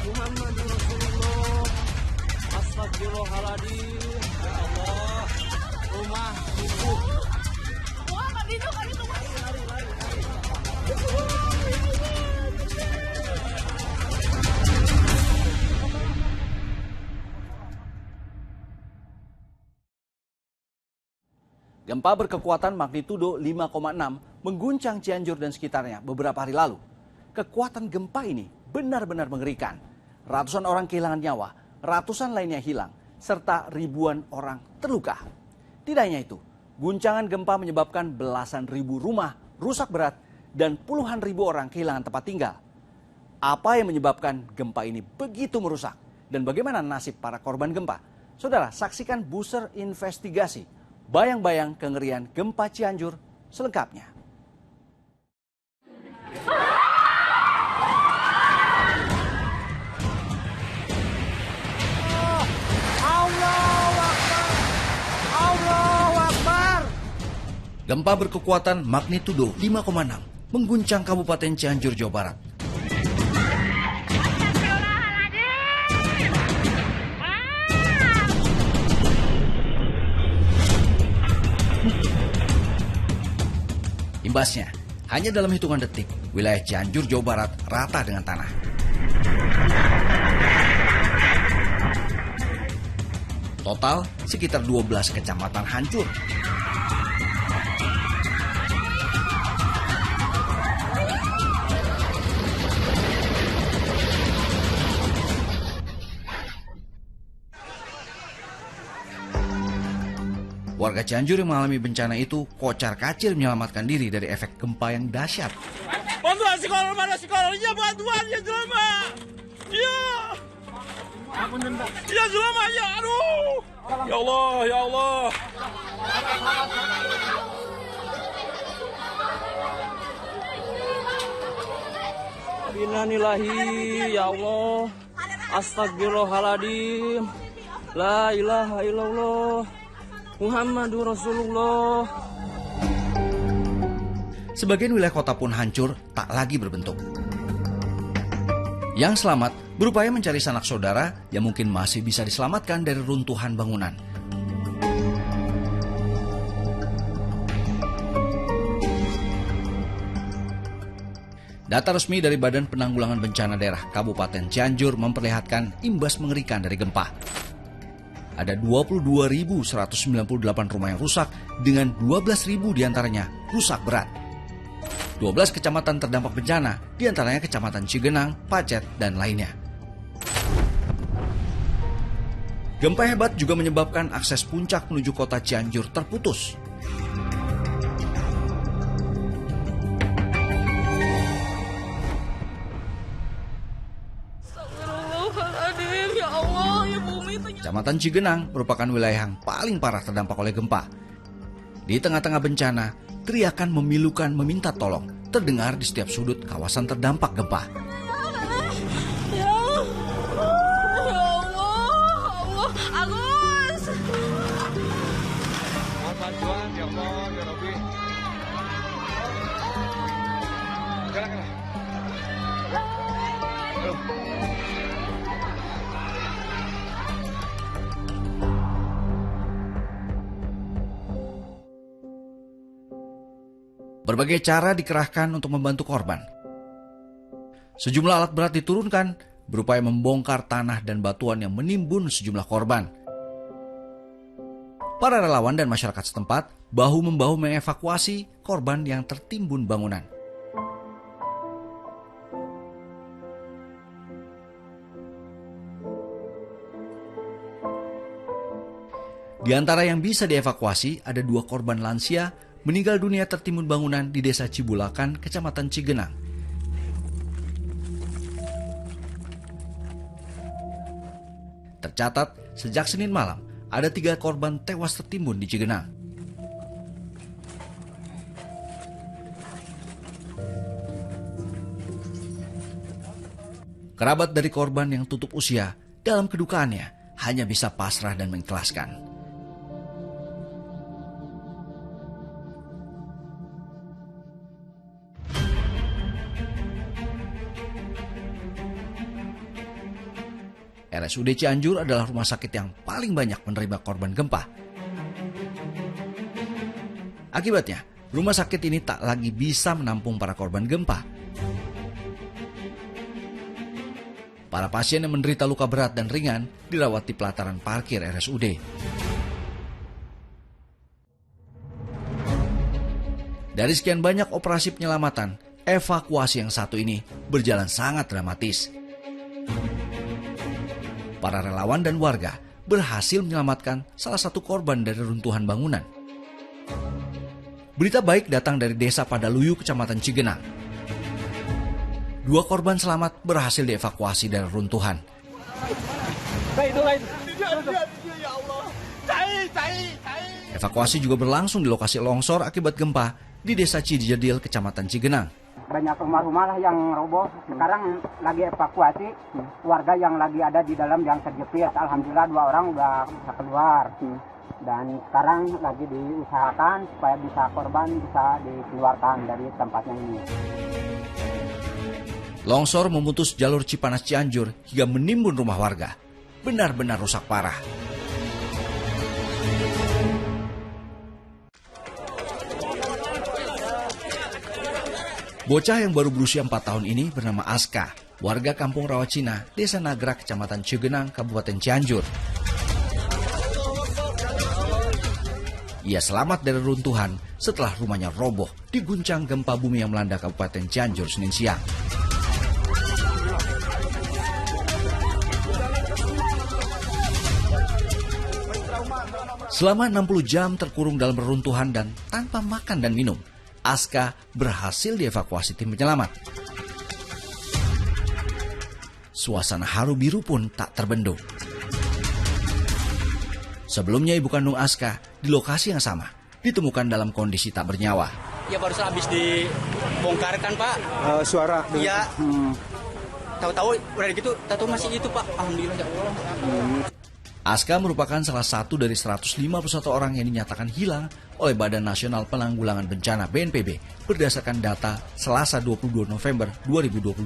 Muhammadur Rasulullah. Astagfirullahaladzim. Ya Allah. Rumah rubuh. Wah, Kak Dino, Kak Dino. Gempa berkekuatan magnitudo 5,6 mengguncang Cianjur dan sekitarnya beberapa hari lalu. Kekuatan gempa ini benar-benar mengerikan. Ratusan orang kehilangan nyawa, ratusan lainnya hilang, serta ribuan orang terluka. Tidak hanya itu, guncangan gempa menyebabkan belasan ribu rumah rusak berat dan puluhan ribu orang kehilangan tempat tinggal. Apa yang menyebabkan gempa ini begitu merusak? Dan bagaimana nasib para korban gempa? Saudara, saksikan buser investigasi. Bayang-bayang kengerian gempa Cianjur selengkapnya. Allahu Akbar. Gempa berkekuatan magnitudo 5,6 mengguncang Kabupaten Cianjur, Jawa Barat. Imbasnya, hanya dalam hitungan detik, wilayah Cianjur, Jawa Barat rata dengan tanah. Total, sekitar 12 kecamatan hancur. Warga Cianjur yang mengalami bencana itu kocar-kacir menyelamatkan diri dari efek gempa yang dahsyat. Bantuan sekolah mana sekolah? Iya bantuan ya jelema. Iya. Iya jelema ya. Aduh. Ya Allah, ya Allah. Innalillahi ya Allah. Astagfirullahaladzim. La ilaha illallah. Muhammadur Rasulullah. Sebagian wilayah kota pun hancur, tak lagi berbentuk. Yang selamat berupaya mencari sanak saudara yang mungkin masih bisa diselamatkan dari runtuhan bangunan. Data resmi dari Badan Penanggulangan Bencana Daerah Kabupaten Cianjur memperlihatkan imbas mengerikan dari gempa. Ada 22.198 rumah yang rusak dengan 12.000 diantaranya rusak berat. 12 kecamatan terdampak bencana, diantaranya kecamatan Cigenang, Pacet, dan lainnya. Gempa hebat juga menyebabkan akses puncak menuju kota Cianjur terputus. Kecamatan Cigenang merupakan wilayah yang paling parah terdampak oleh gempa. Di tengah-tengah bencana, teriakan memilukan meminta tolong terdengar di setiap sudut kawasan terdampak gempa. Ya Allah, Agus. Mohon bantuan ya Allah, ya Rabbi. Gerak. Berbagai cara dikerahkan untuk membantu korban. Sejumlah alat berat diturunkan, berupaya membongkar tanah dan batuan yang menimbun sejumlah korban. Para relawan dan masyarakat setempat bahu-membahu mengevakuasi korban yang tertimbun bangunan. Di antara yang bisa dievakuasi ada 2 korban lansia meninggal dunia tertimbun bangunan di Desa Cibulakan, Kecamatan Cigenang. Tercatat, sejak Senin malam, ada 3 korban tewas tertimbun di Cigenang. Kerabat dari korban yang tutup usia dalam kedukaannya hanya bisa pasrah dan mengikhlaskan. RSUD Cianjur adalah rumah sakit yang paling banyak menerima korban gempa. Akibatnya, rumah sakit ini tak lagi bisa menampung para korban gempa. Para pasien yang menderita luka berat dan ringan dirawat di pelataran parkir RSUD. Dari sekian banyak operasi penyelamatan, evakuasi yang satu ini berjalan sangat dramatis. Para relawan dan warga berhasil menyelamatkan salah satu korban dari runtuhan bangunan. Berita baik datang dari desa Padaluyu, Kecamatan Cigenang. 2 korban selamat berhasil dievakuasi dari runtuhan. Evakuasi juga berlangsung di lokasi longsor akibat gempa di desa Cijedil, Kecamatan Cigenang. Banyak rumah-rumah lah yang roboh. Sekarang lagi evakuasi warga yang lagi ada di dalam yang terjepit. Alhamdulillah 2 orang udah bisa keluar. Dan sekarang lagi diusahakan supaya korban bisa dikeluarkan dari tempatnya ini. Longsor memutus jalur Cipanas Cianjur hingga menimbun rumah warga. Benar-benar rusak parah. Bocah yang baru berusia 4 tahun ini bernama Aska, warga Kampung Rawacina, Desa Nagrak, Kecamatan Cigenang, Kabupaten Cianjur. Ia selamat dari runtuhan setelah rumahnya roboh diguncang gempa bumi yang melanda Kabupaten Cianjur Senin siang. Selama 60 jam terkurung dalam reruntuhan dan tanpa makan dan minum, Aska berhasil dievakuasi tim penyelamat. Suasana haru biru pun tak terbendung. Sebelumnya ibu kandung Aska di lokasi yang sama ditemukan dalam kondisi tak bernyawa. Ya barusan habis dibongkarkan Pak. Suara? Iya. Tahu-tahu udah gitu, tahu masih itu Pak. Alhamdulillah ya Allah. Aska merupakan salah satu dari 151 orang yang dinyatakan hilang oleh Badan Nasional Penanggulangan Bencana BNPB berdasarkan data Selasa 22 November 2022.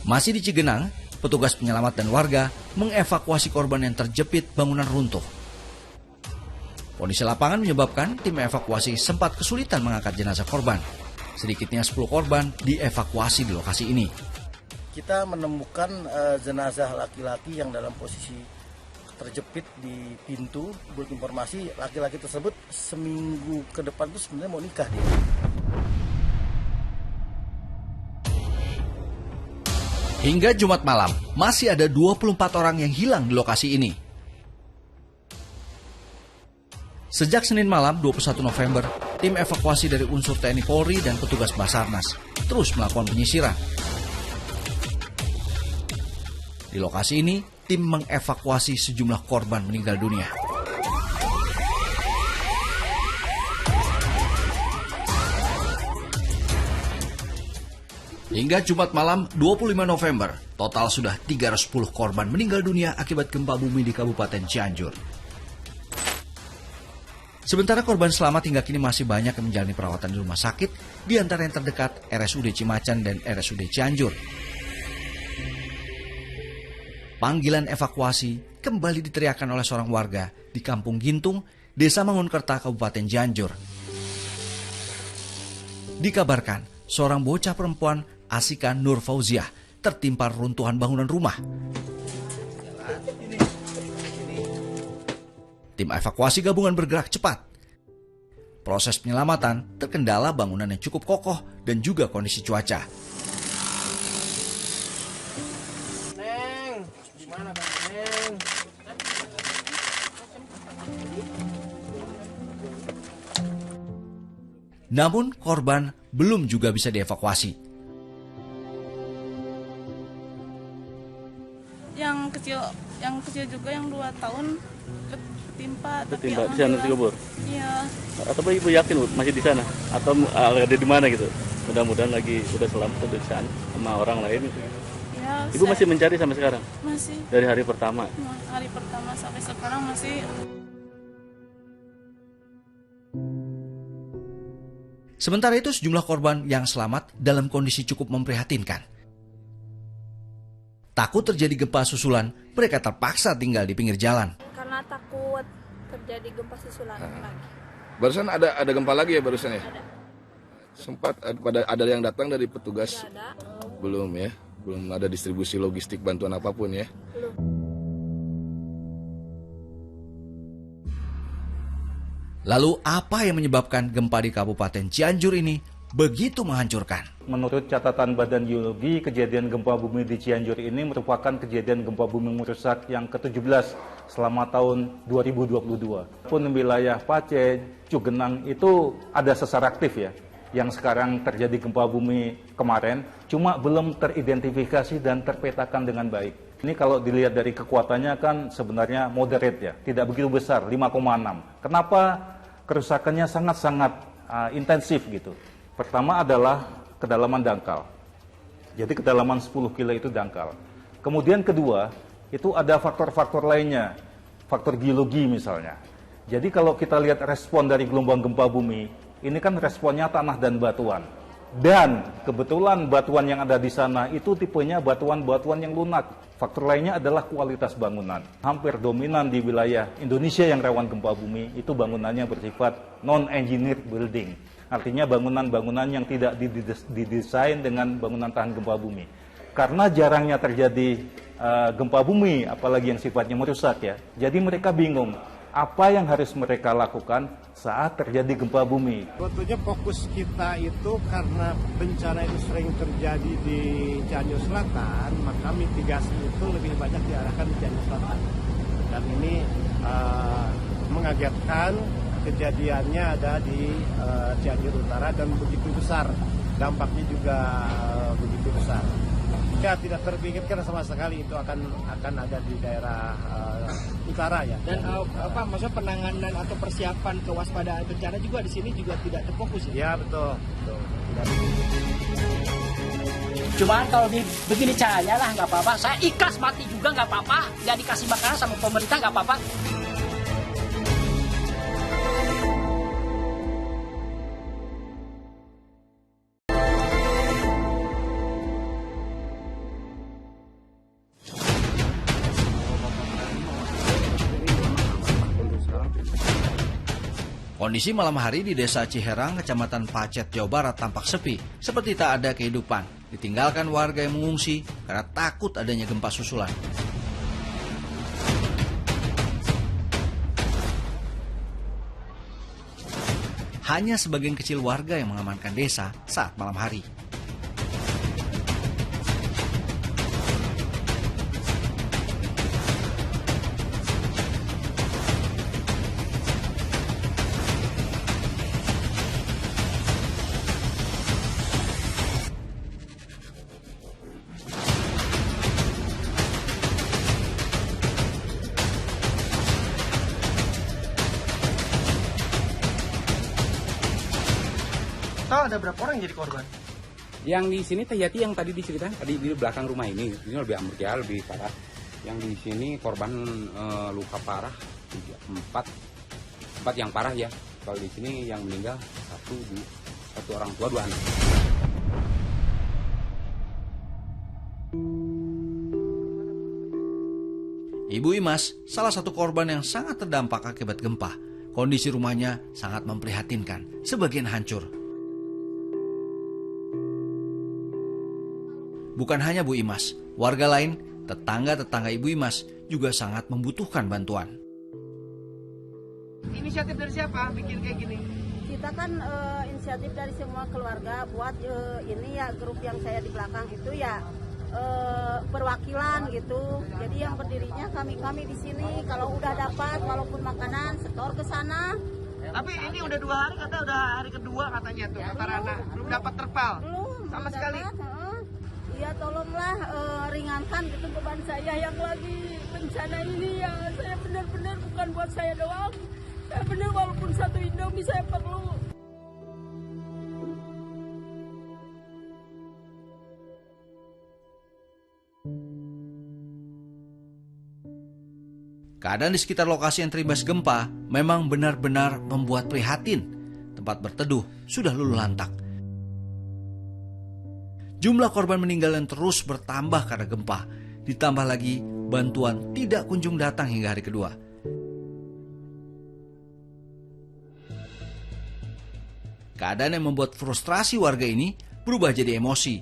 Masih di Cigenang, petugas penyelamat dan warga mengevakuasi korban yang terjepit bangunan runtuh. Kondisi lapangan menyebabkan tim evakuasi sempat kesulitan mengangkat jenazah korban. Sedikitnya 10 korban dievakuasi di lokasi ini. Kita menemukan jenazah laki-laki yang dalam posisi terjepit di pintu. Menurut informasi, laki-laki tersebut seminggu ke depan itu sebenarnya mau nikah dia. Hingga Jumat malam, masih ada 24 orang yang hilang di lokasi ini. Sejak Senin malam 21 November, tim evakuasi dari unsur TNI Polri dan petugas Basarnas terus melakukan penyisiran. Di lokasi ini, tim mengevakuasi sejumlah korban meninggal dunia. Hingga Jumat malam 25 November, total sudah 310 korban meninggal dunia akibat gempa bumi di Kabupaten Cianjur. Sementara korban selamat hingga kini masih banyak yang menjalani perawatan di rumah sakit, di antara yang terdekat RSUD Cimacan dan RSUD Cianjur. Panggilan evakuasi kembali diteriakkan oleh seorang warga di Kampung Gintung, Desa Mangunkerta, Kabupaten Cianjur. Dikabarkan, seorang bocah perempuan Asika Nur Fauziah tertimpa runtuhan bangunan rumah. Tim evakuasi gabungan bergerak cepat. Proses penyelamatan terkendala bangunan yang cukup kokoh dan juga kondisi cuaca. Neng, gimana Bang Neng? Namun korban belum juga bisa dievakuasi. Yang kecil juga yang 2 tahun ketimpa tapi di sana dikubur. Iya. Atau ibu yakin Bu, masih di sana atau ada di mana gitu? Mudah-mudahan lagi sudah selamat di sana sama orang lain gitu. Ya, Ibu masih mencari sampai sekarang? Masih. Dari hari pertama? Hari pertama sampai sekarang masih. Sementara itu sejumlah korban yang selamat dalam kondisi cukup memprihatinkan. Takut terjadi gempa susulan, mereka terpaksa tinggal di pinggir jalan. Karena takut terjadi gempa susulan lagi. Barusan ada gempa lagi ya barusan ya? Ada. Sempat ada yang datang dari petugas? Ada. Belum ya? Belum ada distribusi logistik bantuan apapun ya? Belum. Lalu apa yang menyebabkan gempa di Kabupaten Cianjur ini begitu menghancurkan? Menurut catatan Badan Geologi, kejadian gempa bumi di Cianjur ini merupakan kejadian gempa bumi merusak yang ke-17 selama tahun 2022. Pun wilayah Pacet, Cugenang itu ada sesar aktif ya, yang sekarang terjadi gempa bumi kemarin, cuma belum teridentifikasi dan terpetakan dengan baik. Ini kalau dilihat dari kekuatannya kan sebenarnya moderate ya, tidak begitu besar, 5,6. Kenapa kerusakannya sangat-sangat intensif gitu? Pertama adalah kedalaman dangkal. Jadi kedalaman 10 kilo itu dangkal. Kemudian kedua, itu ada faktor-faktor lainnya. Faktor geologi misalnya. Jadi kalau kita lihat respon dari gelombang gempa bumi, ini kan responnya tanah dan batuan. Dan kebetulan batuan yang ada di sana itu tipenya batuan-batuan yang lunak. Faktor lainnya adalah kualitas bangunan. Hampir dominan di wilayah Indonesia yang rawan gempa bumi, itu bangunannya bersifat non-engineered building. Artinya bangunan-bangunan yang tidak didesain dengan bangunan tahan gempa bumi. Karena jarangnya terjadi gempa bumi, apalagi yang sifatnya merusak ya. Jadi mereka bingung, apa yang harus mereka lakukan saat terjadi gempa bumi. Sebetulnya fokus kita itu karena bencana itu sering terjadi di Cianjur Selatan, maka mitigasi itu lebih banyak diarahkan di Cianjur Selatan. Dan ini mengagetkan, kejadiannya ada di Cianjur Utara dan begitu besar, dampaknya juga begitu besar. Ya tidak terpikirkan sama sekali itu akan ada di daerah utara ya. Dan maksudnya penanganan atau persiapan kewaspadaan bencana juga di sini juga tidak terfokus ya? Ya betul. Cuma kalau begini caranya lah nggak apa-apa. Saya ikhlas mati juga nggak apa-apa. Nggak dikasih makanan sama pemerintah nggak apa-apa. Kondisi malam hari di Desa Ciherang, Kecamatan Pacet, Jawa Barat tampak sepi, seperti tak ada kehidupan. Ditinggalkan warga yang mengungsi karena takut adanya gempa susulan. Hanya sebagian kecil warga yang mengamankan desa saat malam hari. Ada berapa orang yang jadi korban? Yang di sini Tayati yang tadi diceritakan tadi di belakang rumah ini lebih ambruk, lebih parah. Yang di sini korban luka parah 4 yang parah ya. Kalau di sini yang meninggal satu orang tua, 2 anak. Ibu Imas, salah satu korban yang sangat terdampak akibat gempa. Kondisi rumahnya sangat memprihatinkan, sebagian hancur. Bukan hanya Bu Imas, warga lain, tetangga-tetangga Ibu Imas juga sangat membutuhkan bantuan. Inisiatif dari siapa bikin kayak gini? Kita kan inisiatif dari semua keluarga buat ini ya, grup yang saya di belakang itu ya perwakilan gitu. Jadi yang berdirinya kami di sini. Kalau udah dapat walaupun makanan setor ke sana. Tapi ini udah 2 hari, katanya udah hari kedua katanya tuh kata Rana. Belum dapat terpal. Belum sama sekali. Ya tolonglah ringankan gitu beban saya yang lagi bencana ini ya. Saya benar-benar bukan buat saya doang. Saya benar walaupun 1 Indomie saya perlu. Keadaan di sekitar lokasi yang teribas gempa memang benar-benar membuat prihatin. tempat berteduh sudah luluh lantak. Jumlah korban meninggal yang terus bertambah karena gempa, ditambah lagi bantuan tidak kunjung datang hingga hari kedua. Keadaan yang membuat frustrasi warga ini berubah jadi emosi.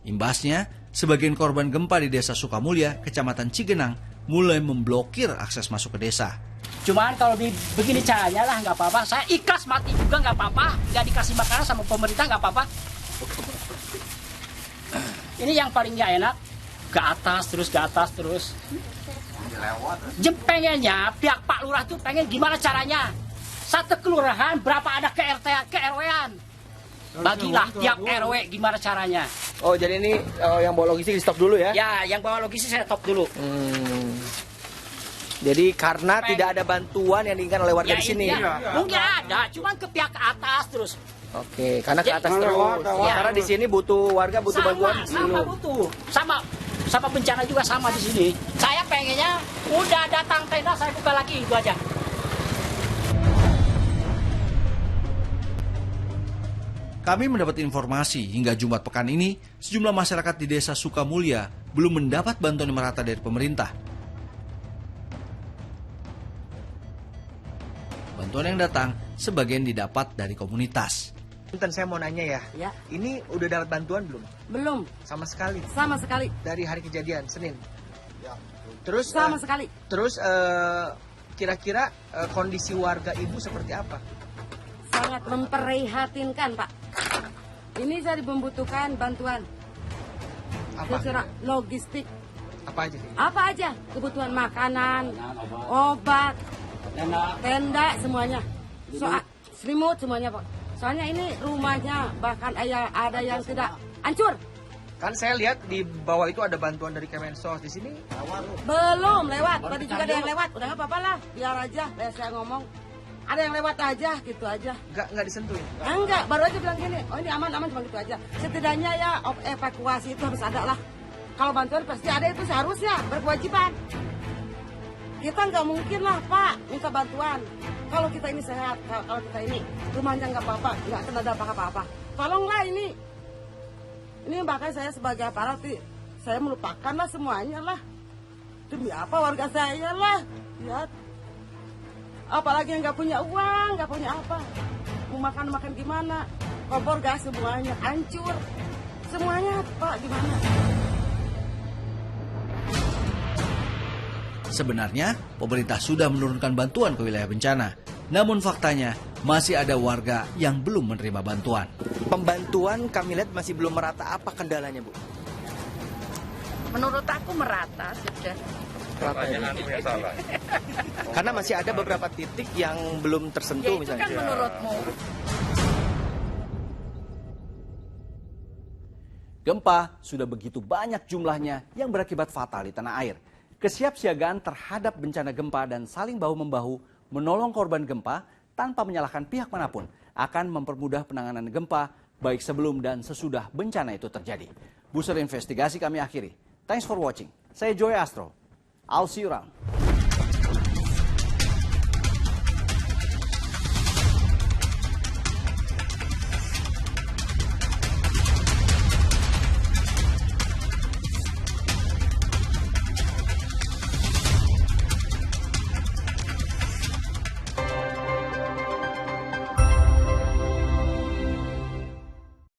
Imbasnya, sebagian korban gempa di Desa Sukamulya, Kecamatan Cigenang, mulai memblokir akses masuk ke desa. Cuman kalau begini caranya lah nggak apa-apa. Saya ikhlas mati juga nggak apa-apa. Nggak dikasih makanan sama pemerintah nggak apa-apa. Ini yang paling nggak enak. Ke atas terus. Pengennya pihak Pak Lurah tuh pengen gimana caranya. Satu kelurahan berapa ada ke RT, ke RW-an. Bagilah tiap RW gimana caranya. Oh, jadi ini yang bawa logistik di stop dulu ya? Ya, yang bawa logistik saya stop dulu. Jadi karena tidak ada bantuan yang diinginkan oleh warga di sini. Ya, mungkin ada, cuman ke pihak atas terus. Oke, karena ke atas terus. Ya. Karena di sini warga butuh bantuan sama butuh. Sama bencana juga sama di sini. Saya pengennya udah datang tenda saya buka lagi, itu aja. Kami mendapat informasi hingga Jumat pekan ini, sejumlah masyarakat di Desa Sukamulya belum mendapat bantuan yang merata dari pemerintah. Bantuan yang datang sebagian didapat dari komunitas. Punten, saya mau nanya ya. Ini udah dapat bantuan belum? Belum. Sama sekali? Sama sekali. Dari hari kejadian, Senin? Terus sama sekali. Terus kira-kira kondisi warga ibu seperti apa? Sangat memprihatinkan, Pak. Ini jadi membutuhkan bantuan. Apa? Secara logistik. Apa aja? Apa aja? Kebutuhan makanan, obat, tenda semuanya. Selimut semuanya, Pak. Soalnya ini rumahnya bahkan ada yang tidak hancur. Kan saya lihat di bawah itu ada bantuan dari Kemensos. Di sini belum lewat. Tadi juga ada yang lewat. Udah nggak apa-apa lah. Biar aja. Biar saya ngomong. Ada yang lewat aja, gitu aja. Nggak disentuh ya? Enggak, baru aja bilang gini, oh ini aman-aman cuma gitu aja. Setidaknya ya evakuasi itu harus ada lah. Kalau bantuan pasti ada, itu seharusnya berkewajiban. Kita nggak mungkin lah Pak minta bantuan. Kalau kita ini sehat, kalau kita ini rumahnya nggak apa-apa, nggak kena dampak apa-apa. Tolonglah ini. Ini bahkan saya sebagai aparat, saya melupakan lah semuanya lah. Demi apa warga saya lah, lihat. Apalagi yang nggak punya uang, nggak punya apa. Mau makan gimana? Kompor gas semuanya hancur. Semuanya Pak gimana? Sebenarnya, pemerintah sudah menurunkan bantuan ke wilayah bencana. Namun faktanya, masih ada warga yang belum menerima bantuan. Pembantuan kami lihat masih belum merata. Apa kendalanya, Bu? Menurut aku merata sudah. Karena masih ada beberapa titik yang belum tersentuh ya, itu misalnya. Kan menurutmu. Gempa sudah begitu banyak jumlahnya yang berakibat fatal di tanah air. Kesiapsiagaan terhadap bencana gempa dan saling bahu-membahu menolong korban gempa tanpa menyalahkan pihak manapun akan mempermudah penanganan gempa baik sebelum dan sesudah bencana itu terjadi. Buser investigasi kami akhiri. Thanks for watching. Saya Joy Astro. I'll see you around.